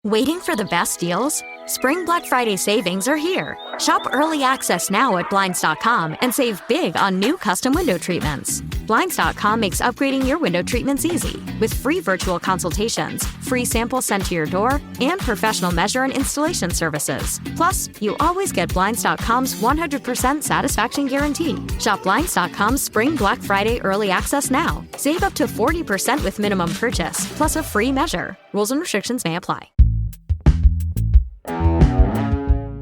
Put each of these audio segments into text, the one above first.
Waiting for the best deals? Spring Black Friday savings are here. Shop early access now at Blinds.com and save big on new custom window treatments. Blinds.com makes upgrading your window treatments easy with free virtual consultations, free samples sent to your door, and professional measure and installation services. Plus, you always get Blinds.com's 100% satisfaction guarantee. Shop Blinds.com's Spring Black Friday early access now. Save up to 40% with minimum purchase, plus a free measure. Rules and restrictions may apply.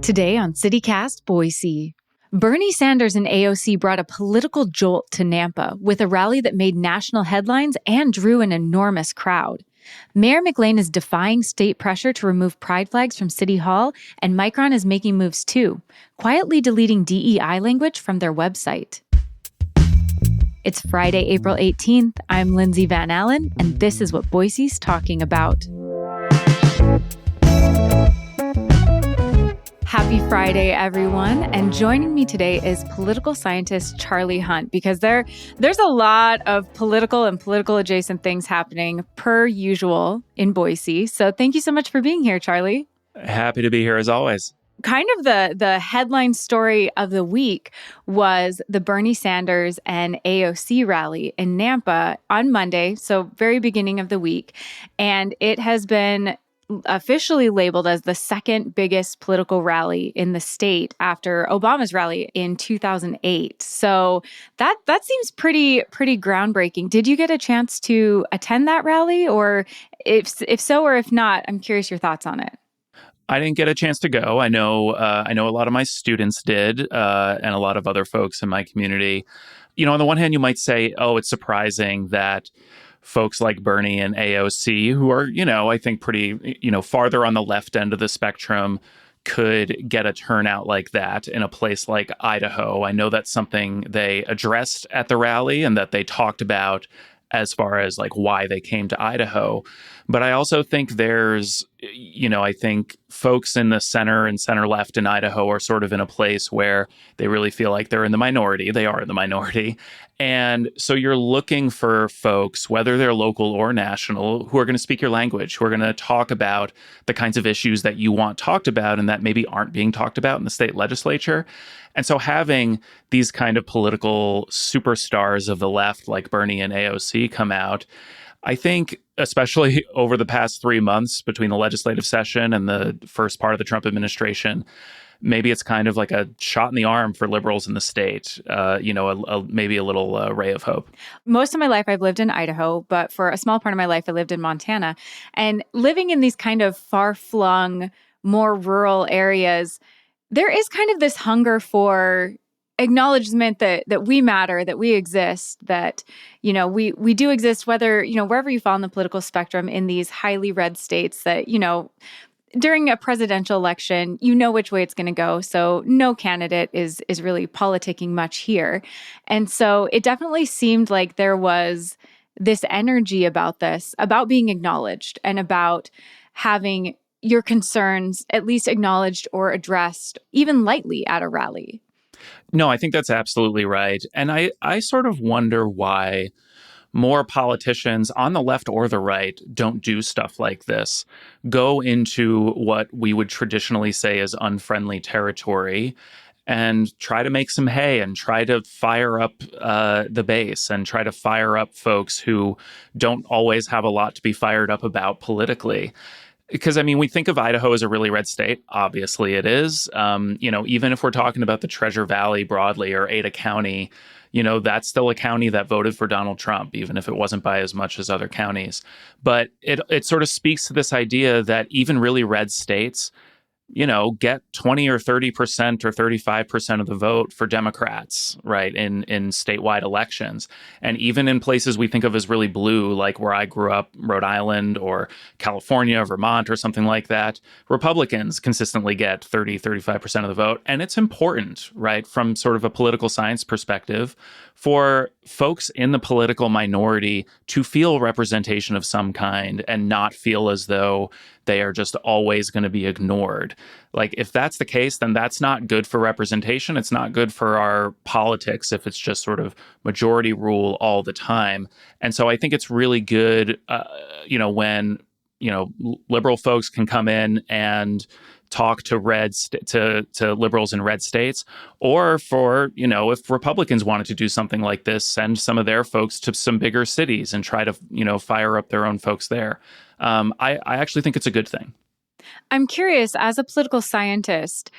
Today on CityCast Boise, Bernie Sanders and AOC brought a political jolt to Nampa with a rally that made national headlines and drew an enormous crowd. Mayor McLean is defying state pressure to remove pride flags from City Hall, and Micron is making moves too, quietly deleting DEI language from their website. It's Friday, April 18th. I'm Lindsay Van Allen, and this is what Boise's talking about. Happy Friday, everyone. And joining me today is political scientist Charlie Hunt, because there's a lot of political and political adjacent things happening per usual in Boise. So thank you so much for being here, Charlie. Happy to be here as always. Kind of the headline story of the week was the Bernie Sanders and AOC rally in Nampa on Monday, so very beginning of the week. And it has been officially labeled as the second biggest political rally in the state after Obama's rally in 2008. So that seems pretty groundbreaking. Did you get a chance to attend that rally? Or if so, or if not, I'm curious your thoughts on it. I didn't get a chance to go. I know a lot of my students did, and a lot of other folks in my community. You know, on the one hand, you might say, oh, it's surprising that folks like Bernie and AOC, who are, I think pretty, farther on the left end of the spectrum, could get a turnout like that in a place like Idaho. I know that's something they addressed at the rally and that they talked about as far as like why they came to Idaho. But I also think there's, I think folks in the center and center left in Idaho are sort of in a place where they really feel like they're in the minority. They are in the minority. And so you're looking for folks, whether they're local or national, who are going to speak your language, who are going to talk about the kinds of issues that you want talked about and that maybe aren't being talked about in the state legislature. And so having these kind of political superstars of the left like Bernie and AOC come out, I think, especially over the past 3 months between the legislative session and the first part of the Trump administration, maybe it's kind of like a shot in the arm for liberals in the state, maybe a little ray of hope. Most of my life, I've lived in Idaho, but for a small part of my life, I lived in Montana. And living in these kind of far-flung, more rural areas, there is kind of this hunger for acknowledgement that we matter, that we exist, that, we do exist, whether, wherever you fall on the political spectrum in these highly red states that, during a presidential election, which way it's going to go. So no candidate is really politicking much here. And so it definitely seemed like there was this energy about this, about being acknowledged and about having your concerns at least acknowledged or addressed, even lightly at a rally. No, I think that's absolutely right. And I sort of wonder why more politicians on the left or the right don't do stuff like this, go into what we would traditionally say is unfriendly territory and try to make some hay and try to fire up the base and try to fire up folks who don't always have a lot to be fired up about politically. Because, we think of Idaho as a really red state. Obviously it is. Even if we're talking about the Treasure Valley broadly or Ada County, that's still a county that voted for Donald Trump, even if it wasn't by as much as other counties. But it sort of speaks to this idea that even really red states, get 20 or 30% or 35% of the vote for Democrats, right, in statewide elections. And even in places we think of as really blue, like where I grew up, Rhode Island or California, Vermont or something like that, Republicans consistently get 30, 35% of the vote. And it's important, right, from sort of a political science perspective, for folks in the political minority to feel representation of some kind and not feel as though they are just always going to be ignored. Like, if that's the case, then that's not good for representation. It's not good for our politics if it's just sort of majority rule all the time. And so I think it's really good, when liberal folks can come in and talk to to liberals in red states, or for, if Republicans wanted to do something like this, send some of their folks to some bigger cities and try to, fire up their own folks there. I actually think it's a good thing. I'm curious, as a political scientist,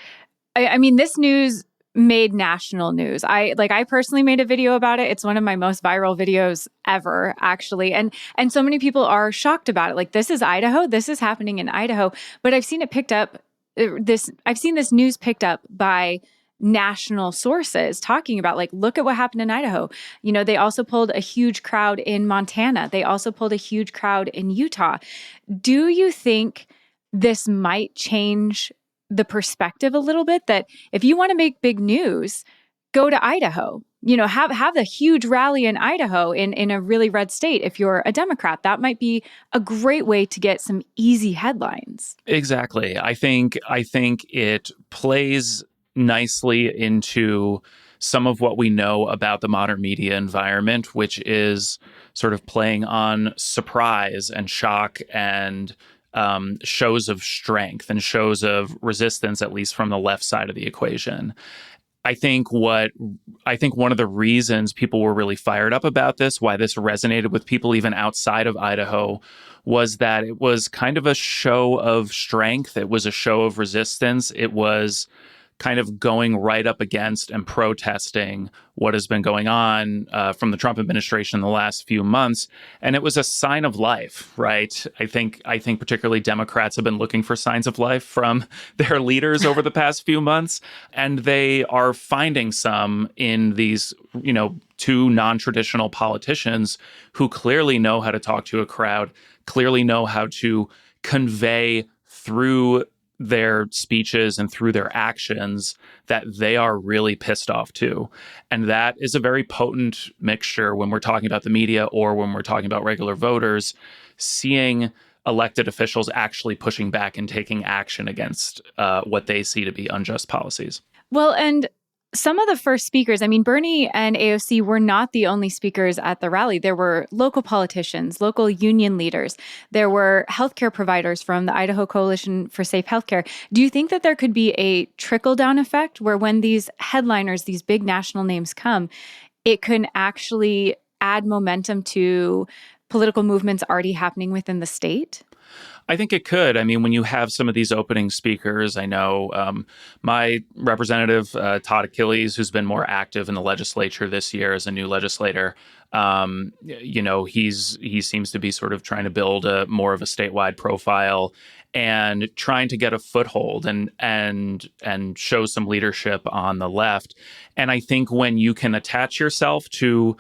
I mean, this news made national news. I personally made a video about it. It's one of my most viral videos ever, actually. And so many people are shocked about it. Like, this is Idaho. This is happening in Idaho. But I've seen it picked up. I've seen this news picked up by national sources talking about, like, look at what happened in Idaho. They also pulled a huge crowd in Montana. They also pulled a huge crowd in Utah. Do you think this might change the perspective a little bit, that if you want to make big news, go to Idaho, have a huge rally in Idaho in a really red state. If you're a Democrat, that might be a great way to get some easy headlines. Exactly. I think it plays nicely into some of what we know about the modern media environment, which is sort of playing on surprise and shock and shows of strength and shows of resistance, at least from the left side of the equation. I think one of the reasons people were really fired up about this, why this resonated with people even outside of Idaho, was that it was kind of a show of strength. It was a show of resistance. It was kind of going right up against and protesting what has been going on from the Trump administration in the last few months. And it was a sign of life, right? I think particularly Democrats have been looking for signs of life from their leaders over the past few months. And they are finding some in these, two non-traditional politicians who clearly know how to talk to a crowd, clearly know how to convey through their speeches and through their actions that they are really pissed off too. And that is a very potent mixture when we're talking about the media or when we're talking about regular voters, seeing elected officials actually pushing back and taking action against what they see to be unjust policies. Well, and some of the first speakers, I mean, Bernie and AOC were not the only speakers at the rally. There were local politicians, local union leaders. There were healthcare providers from the Idaho Coalition for Safe Healthcare. Do you think that there could be a trickle-down effect where when these headliners, these big national names come, it can actually add momentum to political movements already happening within the state? I think it could. I mean, when you have some of these opening speakers, I know my representative, Todd Achilles, who's been more active in the legislature this year as a new legislator, he seems to be sort of trying to build more of a statewide profile and trying to get a foothold and show some leadership on the left. And I think when you can attach yourself to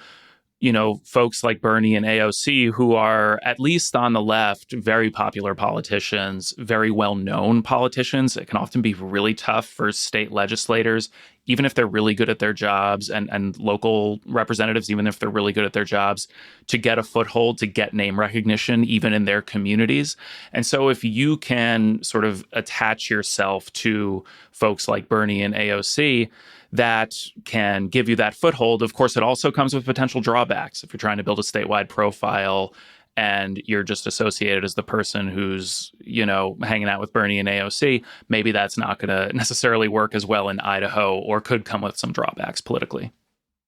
folks like Bernie and AOC, who are, at least on the left, very popular politicians, very well-known politicians. It can often be really tough for state legislators, even if they're really good at their jobs, and local representatives, even if they're really good at their jobs, to get a foothold, to get name recognition, even in their communities. And so if you can sort of attach yourself to folks like Bernie and AOC, that can give you that foothold. Of course, it also comes with potential drawbacks. If you're trying to build a statewide profile and you're just associated as the person who's, hanging out with Bernie and AOC, maybe that's not going to necessarily work as well in Idaho, or could come with some drawbacks politically.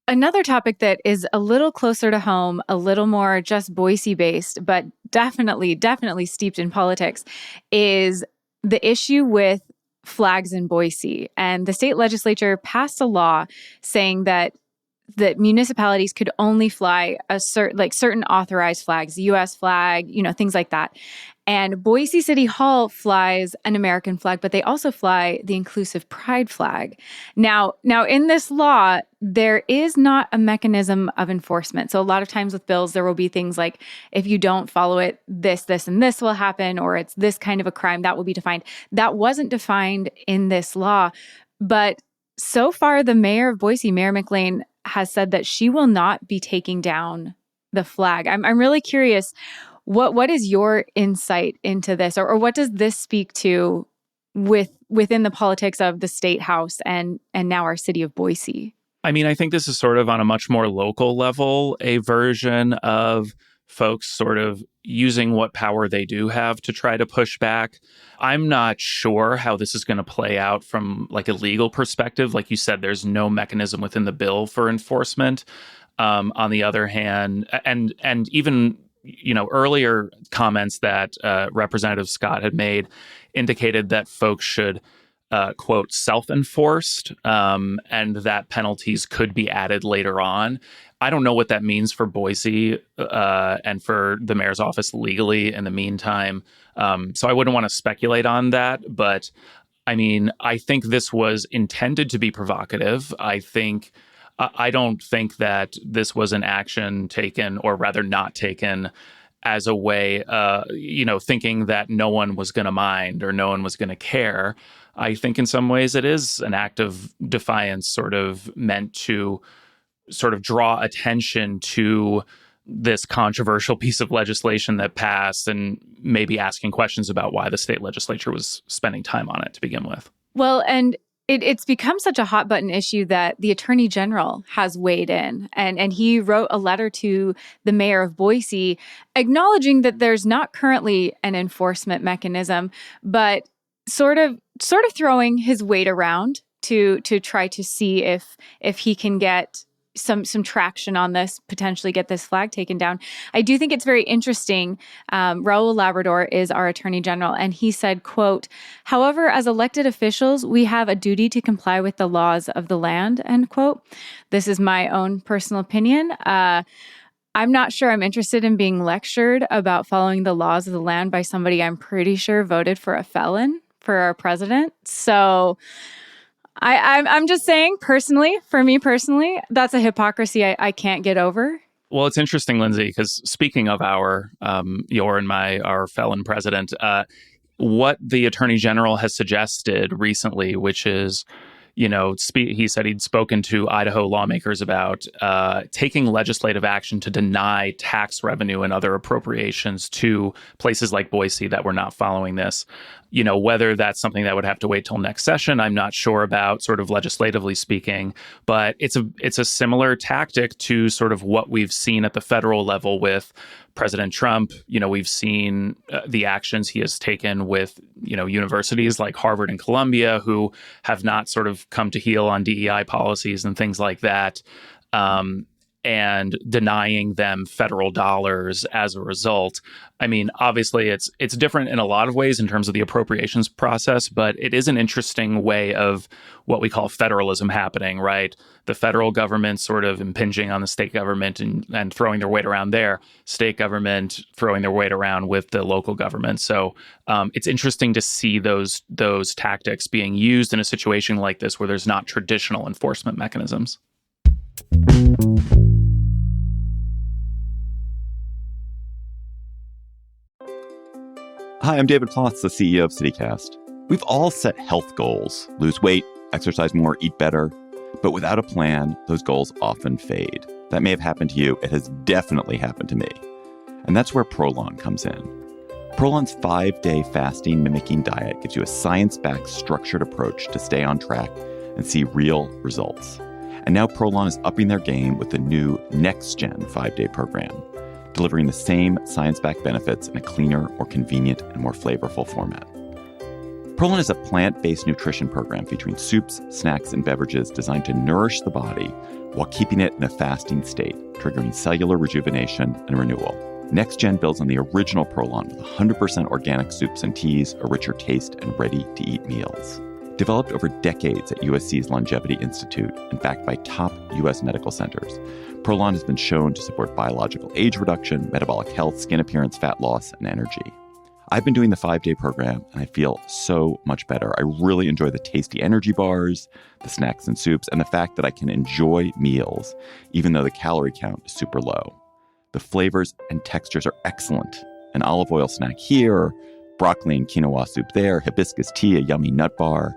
Another topic that is a little closer to home, a little more just Boise based, but definitely steeped in politics, is the issue with flags in Boise. And the state legislature passed a law saying that municipalities could only fly certain authorized flags, the U.S. flag, things like that. And Boise City Hall flies an American flag, but they also fly the inclusive pride flag. Now in this law, there is not a mechanism of enforcement. So a lot of times with bills, there will be things like, if you don't follow it, this, and this will happen, or it's this kind of a crime that will be defined. That wasn't defined in this law. But so far, the mayor of Boise, Mayor McLean, has said that she will not be taking down the flag. I'm really curious, what is your insight into this, or what does this speak to within the politics of the state house and now our city of Boise? I mean, I think this is sort of on a much more local level, a version of folks sort of using what power they do have to try to push back. I'm not sure how this is going to play out from like a legal perspective. Like you said, there's no mechanism within the bill for enforcement. On the other hand, and even earlier comments that Representative Scott had made indicated that folks should quote, self-enforced, and that penalties could be added later on. I don't know what that means for Boise and for the mayor's office legally in the meantime. So I wouldn't want to speculate on that. But I mean, I think this was intended to be provocative. I don't think that this was an action taken, or rather not taken, as a way, thinking that no one was going to mind or no one was going to care. I think in some ways it is an act of defiance, sort of meant to sort of draw attention to this controversial piece of legislation that passed, and maybe asking questions about why the state legislature was spending time on it to begin with. Well, and it's become such a hot button issue that the Attorney General has weighed in, and he wrote a letter to the mayor of Boise acknowledging that there's not currently an enforcement mechanism, but sort of throwing his weight around to try to see if he can get some traction on this, potentially get this flag taken down. I do think it's very interesting. Raul Labrador is our Attorney General, and he said, quote, "However, as elected officials, we have a duty to comply with the laws of the land," end quote. This is my own personal opinion. I'm not sure I'm interested in being lectured about following the laws of the land by somebody I'm pretty sure voted for a felon for our president. So I'm just saying, personally, for me personally, that's a hypocrisy I can't get over. Well, it's interesting, Lindsay, because speaking of our felon president, what the Attorney General has suggested recently, which is, he said he'd spoken to Idaho lawmakers about taking legislative action to deny tax revenue and other appropriations to places like Boise that were not following this. Whether that's something that would have to wait till next session, I'm not sure about, sort of legislatively speaking, but it's a similar tactic to sort of what we've seen at the federal level with President Trump. We've seen the actions he has taken with, universities like Harvard and Columbia, who have not sort of come to heel on DEI policies and things like that, and denying them federal dollars as a result. I mean, obviously, it's different in a lot of ways in terms of the appropriations process, but it is an interesting way of what we call federalism happening, right? The federal government sort of impinging on the state government and throwing their weight around there, state government throwing their weight around with the local government. So it's interesting to see those tactics being used in a situation like this where there's not traditional enforcement mechanisms. Hi, I'm David Plotz, the CEO of CityCast. We've all set health goals: lose weight, exercise more, eat better. But without a plan, those goals often fade. That may have happened to you. It has definitely happened to me. And that's where Prolon comes in. Prolon's 5-day fasting mimicking diet gives you a science-backed, structured approach to stay on track and see real results. And now Prolon is upping their game with the new next-gen 5-day program, delivering the same science-backed benefits in a cleaner, more convenient, and more flavorful format. Prolon is a plant-based nutrition program featuring soups, snacks, and beverages designed to nourish the body while keeping it in a fasting state, triggering cellular rejuvenation and renewal. Next Gen builds on the original Prolon with 100% organic soups and teas, a richer taste, and ready-to-eat meals. Developed over decades at USC's Longevity Institute and backed by top U.S. medical centers, Prolon has been shown to support biological age reduction, metabolic health, skin appearance, fat loss, and energy. I've been doing the 5-day program, and I feel so much better. I really enjoy the tasty energy bars, the snacks and soups, and the fact that I can enjoy meals, even though the calorie count is super low. The flavors and textures are excellent. An olive oil snack here, broccoli and quinoa soup there, hibiscus tea, a yummy nut bar.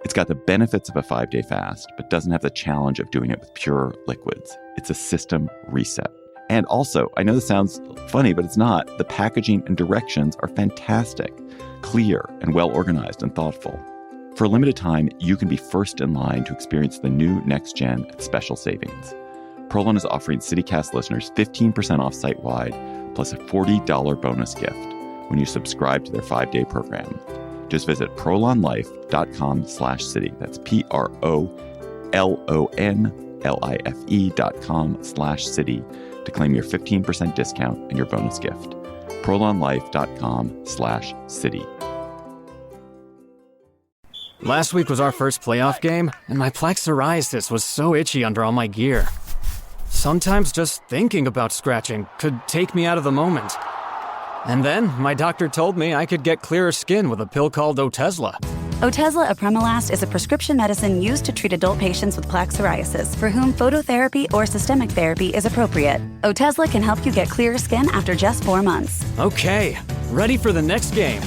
It's got the benefits of a 5-day fast, but doesn't have the challenge of doing it with pure liquids. It's a system reset. And also, I know this sounds funny, but it's not. The packaging and directions are fantastic, clear, and well-organized and thoughtful. For a limited time, you can be first in line to experience the new Next Gen at special savings. Prolon is offering CityCast listeners 15% off site-wide, plus a $40 bonus gift when you subscribe to their 5-day program. Just visit prolonlife.com/city. That's PROLONLIFE.com/city to claim your 15% discount and your bonus gift. prolonlife.com/city. Last week was our first playoff game, and my plaque psoriasis was so itchy under all my gear. Sometimes just thinking about scratching could take me out of the moment. And then my doctor told me I could get clearer skin with a pill called Otezla. Otezla apremilast is a prescription medicine used to treat adult patients with plaque psoriasis for whom phototherapy or systemic therapy is appropriate. Otezla can help you get clearer skin after just 4 months. Okay, ready for the next game.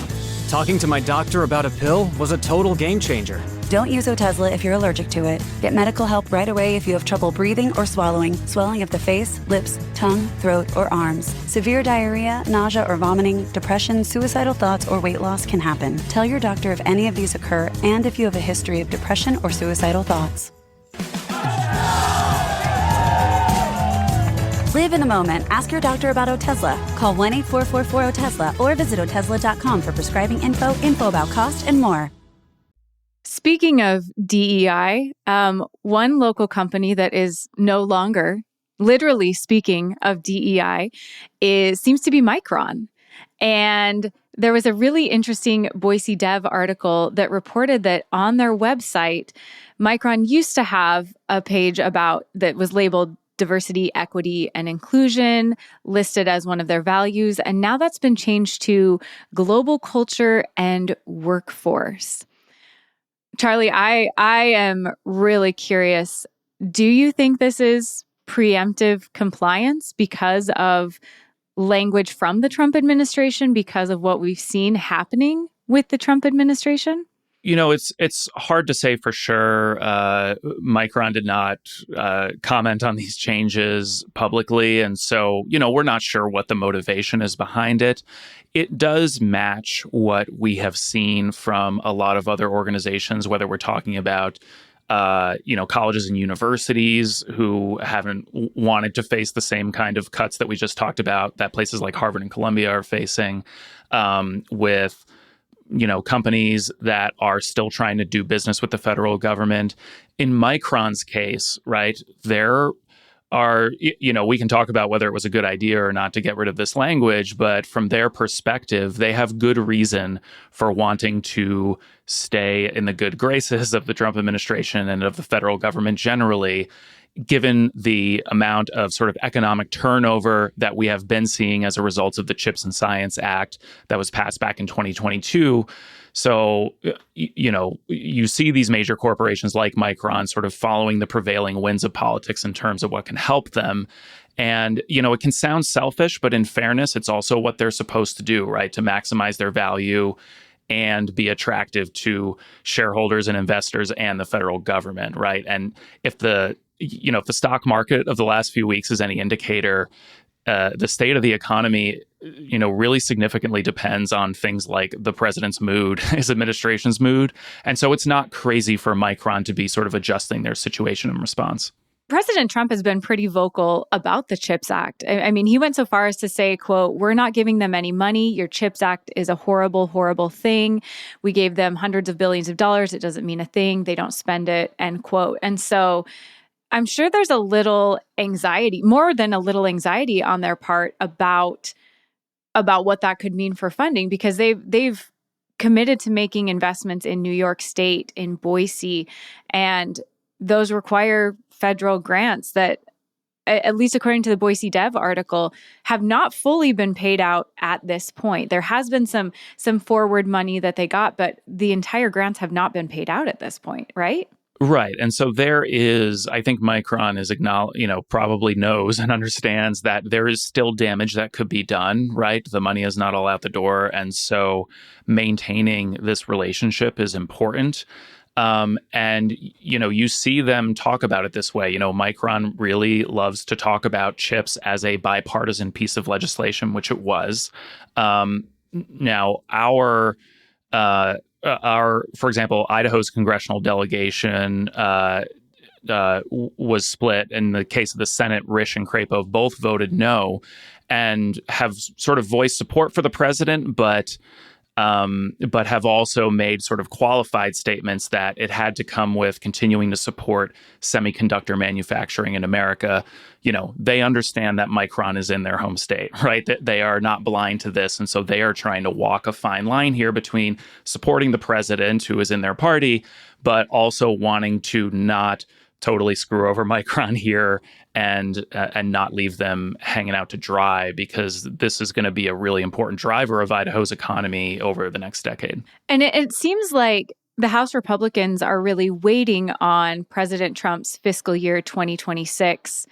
Talking to my doctor about a pill was a total game changer. Don't use Otezla if you're allergic to it. Get medical help right away if you have trouble breathing or swallowing, swelling of the face, lips, tongue, throat, or arms. Severe diarrhea, nausea or vomiting, depression, suicidal thoughts, or weight loss can happen. Tell your doctor if any of these occur and if you have a history of depression or suicidal thoughts. Live in the moment. Ask your doctor about Otezla. Call 1-844-4-OTEZLA or visit Otezla.com for prescribing info about cost, and more. Speaking of DEI, one local company that is no longer, literally speaking of DEI, seems to be Micron. And there was a really interesting Boise Dev article that reported that on their website, Micron used to have a page that was labeled diversity, equity, and inclusion, listed as one of their values. And now that's been changed to global culture and workforce. Charlie, I am really curious. Do you think this is preemptive compliance because of language from the Trump administration, because of what we've seen happening with the Trump administration? You know, it's hard to say for sure. Micron did not comment on these changes publicly. And so, we're not sure what the motivation is behind it. It does match what we have seen from a lot of other organizations, whether we're talking about colleges and universities who haven't wanted to face the same kind of cuts that we just talked about that places like Harvard and Columbia are facing, with companies that are still trying to do business with the federal government. In Micron's case, right, there are, we can talk about whether it was a good idea or not to get rid of this language, but from their perspective, they have good reason for wanting to stay in the good graces of the Trump administration and of the federal government generally, given the amount of sort of economic turnover that we have been seeing as a result of the CHIPS and Science Act that was passed back in 2022. So, you see these major corporations like Micron sort of following the prevailing winds of politics in terms of what can help them. And, it can sound selfish, but in fairness, it's also what they're supposed to do, right? To maximize their value and be attractive to shareholders and investors and the federal government, right? And if the stock market of the last few weeks is any indicator, the state of the economy, really significantly depends on things like the president's mood, his administration's mood. And so it's not crazy for Micron to be sort of adjusting their situation in response. President Trump has been pretty vocal about the CHIPS Act. I mean, he went so far as to say, quote, "We're not giving them any money. Your CHIPS Act is a horrible, horrible thing. We gave them hundreds of billions of dollars. It doesn't mean a thing. They don't spend it," end quote. And so I'm sure there's a little anxiety, more than a little anxiety on their part about what that could mean for funding, because they've committed to making investments in New York State, in Boise, and those require federal grants that, at least according to the Boise Dev article, have not fully been paid out at this point. There has been some forward money that they got, but the entire grants have not been paid out at this point, right? Right. And so there is, I think Micron is probably knows and understands that there is still damage that could be done, right? The money is not all out the door. And so maintaining this relationship is important. And, you see them talk about it this way. Micron really loves to talk about CHIPS as a bipartisan piece of legislation, which it was. Now, for example, Idaho's congressional delegation was split. In the case of the Senate, Risch and Crapo both voted no and have sort of voiced support for the president, but have also made sort of qualified statements that it had to come with continuing to support semiconductor manufacturing in America. You know, they understand that Micron is in their home state, right? That they are not blind to this. And so they are trying to walk a fine line here between supporting the president, who is in their party, but also wanting to not totally screw over Micron here and not leave them hanging out to dry, because this is going to be a really important driver of Idaho's economy over the next decade. And it seems like the House Republicans are really waiting on President Trump's fiscal year 2026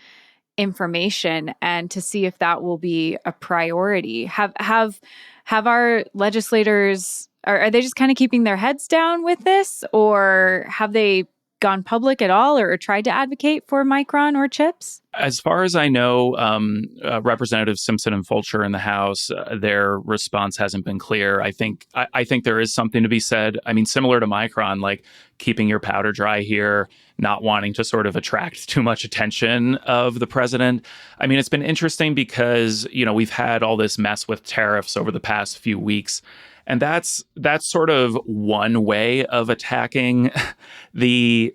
information and to see if that will be a priority. Have our legislators, are they just kind of keeping their heads down with this, or have they gone public at all or tried to advocate for Micron or chips? As far as I know, Representatives Simpson and Fulcher in the House, their response hasn't been clear. I think there is something to be said. I mean, similar to Micron, like keeping your powder dry here, not wanting to sort of attract too much attention of the president. I mean, it's been interesting because, you know, we've had all this mess with tariffs over the past few weeks. And that's sort of one way of attacking the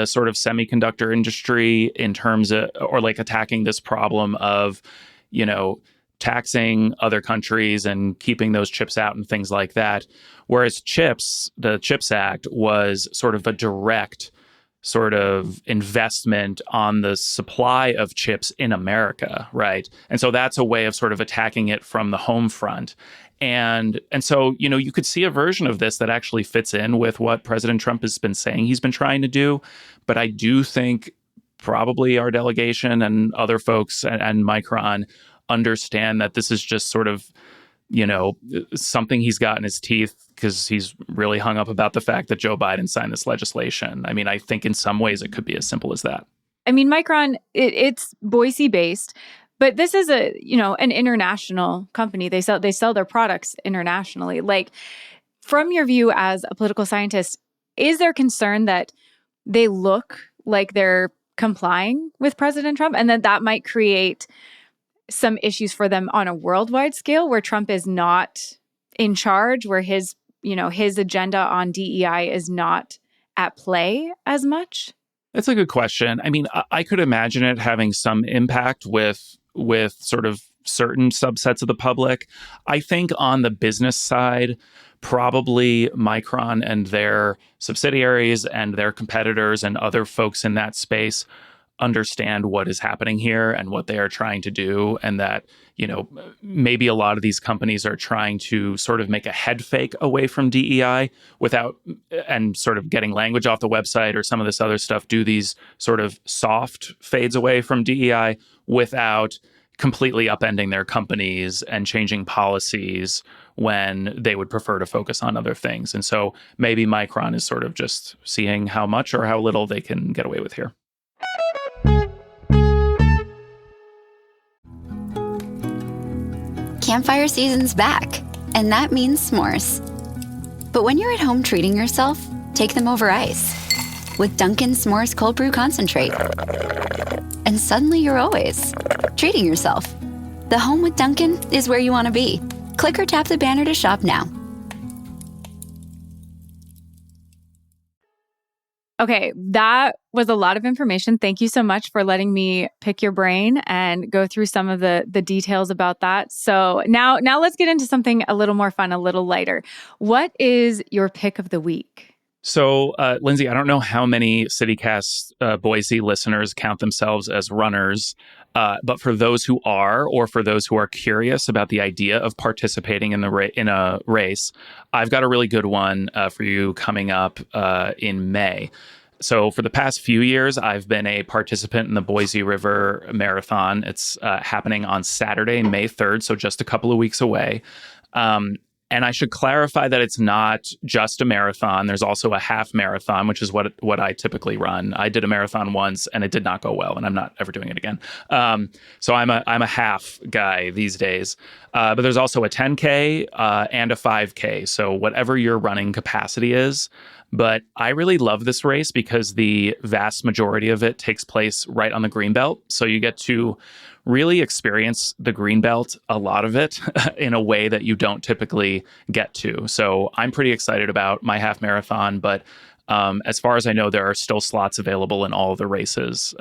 sort of semiconductor industry in terms of, or like attacking this problem of, you know, taxing other countries and keeping those chips out and things like that. Whereas the CHIPS Act was sort of a direct sort of investment on the supply of chips in America, right? And so that's a way of sort of attacking it from the home front. And so, you know, you could see a version of this that actually fits in with what President Trump has been saying he's been trying to do. But I do think probably our delegation and other folks and Micron understand that this is just sort of, you know, something he's got in his teeth because he's really hung up about the fact that Joe Biden signed this legislation. I mean, I think in some ways it could be as simple as that. I mean, Micron, it's Boise based. But this is an international company. They sell their products internationally. Like, from your view as a political scientist, is there concern that they look like they're complying with President Trump and that might create some issues for them on a worldwide scale where Trump is not in charge, where his agenda on DEI is not at play as much? That's a good question. I mean, I could imagine it having some impact with sort of certain subsets of the public. I think on the business side, probably Micron and their subsidiaries and their competitors and other folks in that space understand what is happening here and what they are trying to do, and that, you know, maybe a lot of these companies are trying to sort of make a head fake away from DEI without, and sort of getting language off the website or some of this other stuff, do these sort of soft fades away from DEI without completely upending their companies and changing policies when they would prefer to focus on other things. And so maybe Micron is sort of just seeing how much or how little they can get away with here. Campfire season's back, and that means s'mores. But when you're at home treating yourself, take them over ice with Dunkin' S'mores Cold Brew Concentrate. And suddenly you're always treating yourself. The home with Dunkin' is where you want to be. Click or tap the banner to shop now. Okay, that was a lot of information. Thank you so much for letting me pick your brain and go through some of the details about that. So now let's get into something a little more fun, a little lighter. What is your pick of the week? So, Lindsay, I don't know how many CityCast Boise listeners count themselves as runners, but for those who are, or for those who are curious about the idea of participating in a race, I've got a really good one for you coming up in May. So for the past few years, I've been a participant in the Boise River Marathon. It's happening on Saturday, May 3rd, so just a couple of weeks away. And I should clarify that it's not just a marathon. There's also a half marathon, which is what I typically run. I did a marathon once and it did not go well, and I'm not ever doing it again. So I'm a half guy these days. But there's also a 10K and a 5K. So whatever your running capacity is. But I really love this race because the vast majority of it takes place right on the Greenbelt. So you get to really experience the Greenbelt, a lot of it, in a way that you don't typically get to. So I'm pretty excited about my half marathon, but as far as I know, there are still slots available in all of the races.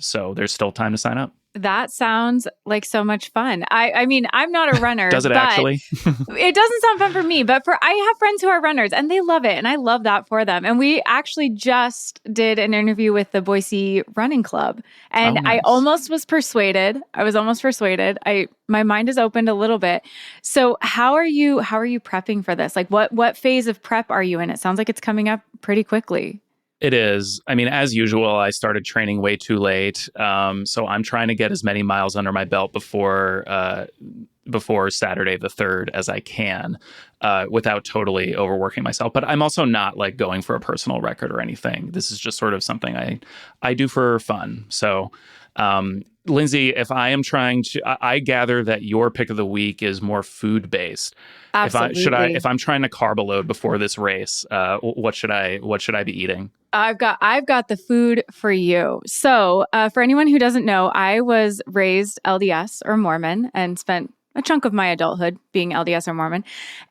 So there's still time to sign up. That sounds like so much fun. I mean, I'm not a runner. Does it actually? It doesn't sound fun for me, but I have friends who are runners and they love it. And I love that for them. And we actually just did an interview with the Boise Running Club. And nice. I almost was persuaded. My mind is opened a little bit. So how are you prepping for this? Like what phase of prep are you in? It sounds like it's coming up pretty quickly. It is. I mean, as usual, I started training way too late. So I'm trying to get as many miles under my belt before Saturday the 3rd as I can without totally overworking myself. But I'm also not like going for a personal record or anything. This is just sort of something I do for fun. So, Lindsay, if I am trying to, I gather that your pick of the week is more food based. Absolutely. If I'm trying to carb load before this race, what should I be eating? I've got the food for you. So for anyone who doesn't know, I was raised LDS or Mormon and spent a chunk of my adulthood being LDS or Mormon.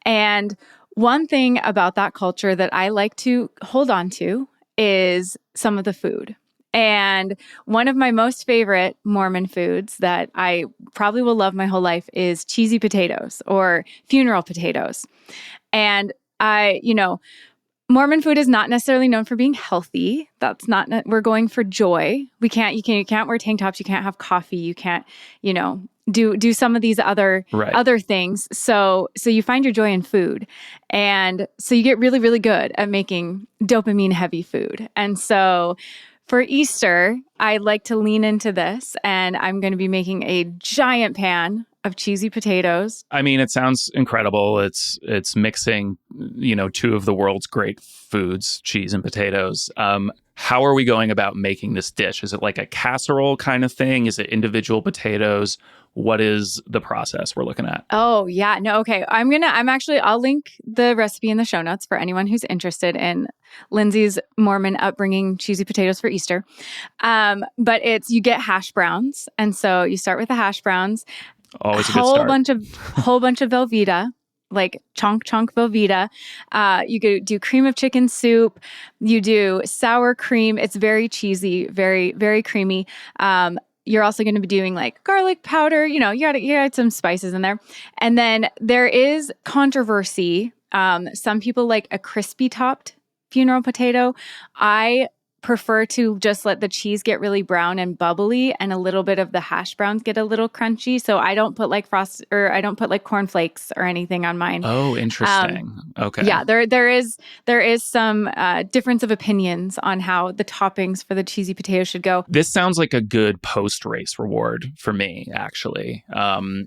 And one thing about that culture that I like to hold on to is some of the food. And one of my most favorite Mormon foods that I probably will love my whole life is cheesy potatoes or funeral potatoes. And Mormon food is not necessarily known for being healthy. We're going for joy. You can't wear tank tops. You can't have coffee. You can't, do some of these other things. So you find your joy in food. And so you get really, really good at making dopamine heavy food. And so for Easter, I like to lean into this, and I'm going to be making a giant pan of cheesy potatoes. I mean, it sounds incredible. It's mixing, two of the world's great foods, cheese and potatoes. How are we going about making this dish? Is it like a casserole kind of thing? Is it individual potatoes? What is the process we're looking at? Oh, yeah. No, okay. I'll link the recipe in the show notes for anyone who's interested in Lindsay's Mormon upbringing, cheesy potatoes for Easter. But you get hash browns. And so you start with the hash browns. Always a good start. Whole bunch of Velveeta, like chunk Velveeta. You could do cream of chicken soup. You do sour cream. It's very cheesy, very, very creamy. You're also going to be doing like garlic powder. You add some spices in there. And then there is controversy. Some people like a crispy topped funeral potato. I prefer to just let the cheese get really brown and bubbly, and a little bit of the hash browns get a little crunchy. So I don't put like I don't put like cornflakes or anything on mine. Oh, interesting. Okay. Yeah, there is some difference of opinions on how the toppings for the cheesy potato should go. This sounds like a good post-race reward for me, actually.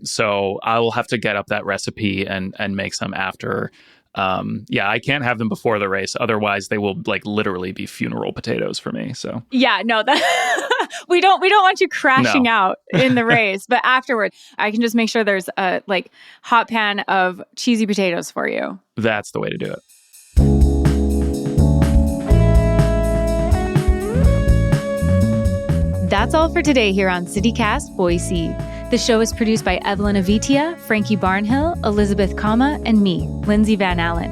So I will have to get up that recipe and make some after. I can't have them before the race. Otherwise, they will like literally be funeral potatoes for me. So yeah, no, we don't want you crashing out in the race. But afterward, I can just make sure there's a like hot pan of cheesy potatoes for you. That's the way to do it. That's all for today here on CityCast Boise. The show is produced by Evelyn Avitia, Frankie Barnhill, Elizabeth Kama, and me, Lindsay Van Allen.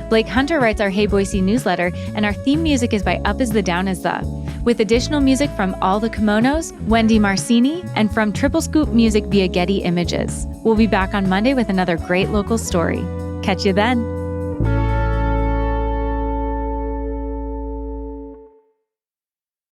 Blake Hunter writes our Hey Boise newsletter, and our theme music is by Up Is the Down Is the, with additional music from All the Kimonos, Wendy Marcini, and from Triple Scoop Music via Getty Images. We'll be back on Monday with another great local story. Catch you then.